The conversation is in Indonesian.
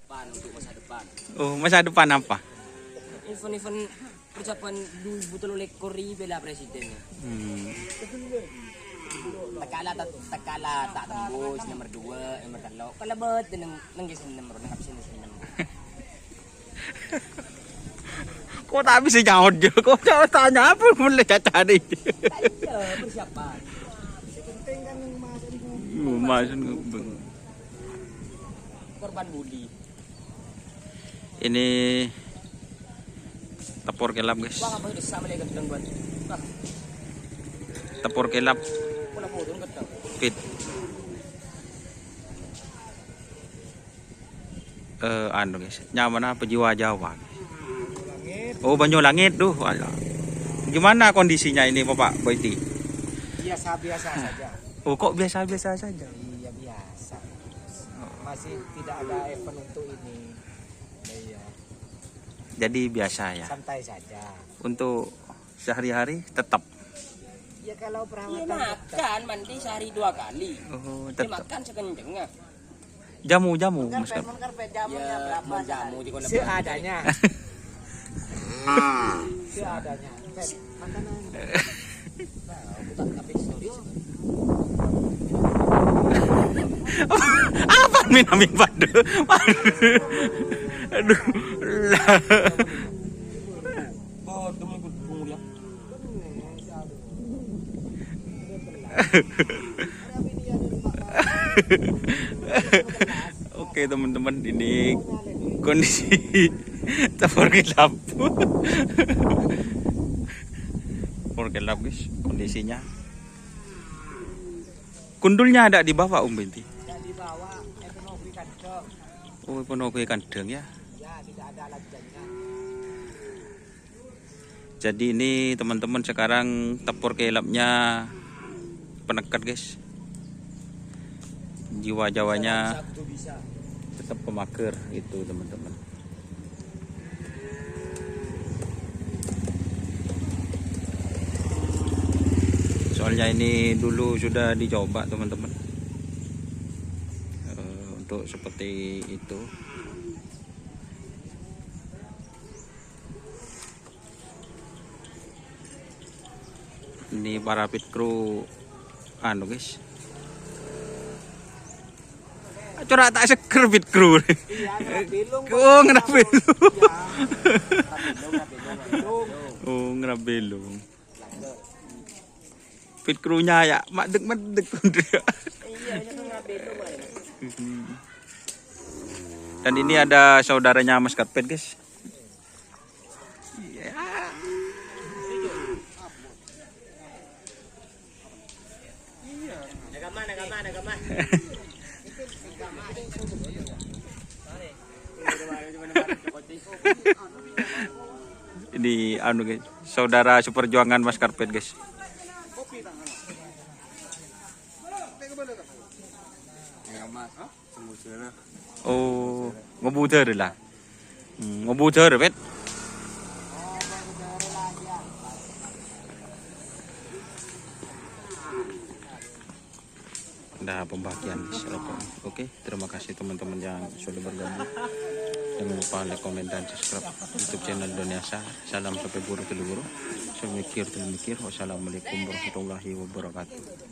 depan, untuk masa depan. Oh, masa depan apa? Event-event persiapan 2023 bela presiden. Takala tak tembus nomor 2, nomor 3. Kalau bet nang gesin nomor nang absen nomor. Kok tak bisa nyaut je? Kok tak tanya apa boleh cari? Iya, persiapan. Penting kan Mas korban bully. Ini tepur kelap guys. Wah, apa itu sama lagi gedang buat. Wah, Tepur kelap pola foto gedang. pit. Anu guys, nyaman apa jiwa Jawa? Oh, Banyulangit tuh. Alah. Gimana kondisinya ini Bapak Boyti? Biasa-biasa saja. Oh, kok biasa-biasa saja? Iya, biasa. Masih tidak ada event untuk ini. Iya, Jadi biasa ya. santai saja. Untuk sehari-hari tetap. Ya kalau perawatan makan mandi sehari 2 kali. Oh, Dia tetap. makan sekencengnya. Jamu-jamu Mas. Jamunya berapa? Jamu di kolam. Seadanya. Seadanya. Makanan. Apa minum padu? Aduh. Lah. Oh, temu ya. Oke teman-teman, ini kondisi tepur gelap. Tepur gelap guys, kondisinya. Kundulnya ada di bawah Binti. Yang di bawah ekonomi kandang. Oh, penuh kandang ya. Ya, tidak ada lanjutannya. Jadi ini teman-teman sekarang tepur kelapnya penekat guys. Jiwa Jawanya Bisa. tetap pemager itu teman-teman. Soalnya ini dulu sudah dicoba teman-teman. Untuk seperti itu. Ini para pit crew anu guys. Corak tak seger pit crew. Iya, ngerabelung. Oh, ngerabelung. Ngerabelung. Oh, ngerabelung. Pit crew-nya ya madeg-madeg. Iya, ini ngerabelung. Dan ini ada saudaranya Mas Karpet guys. Nagaman. Ini anu guys, saudara seperjuangan Mas Karpet guys. Oh, ngebuter lah. Ngebuter bet. Ada pembagian rokok. Oke, terima kasih teman-teman yang sudah bergabung. Jangan lupa like, komen, dan subscribe YouTube channel Doniasa. Salam sampai buru telur. Semikir. Wassalamualaikum warahmatullahi wabarakatuh.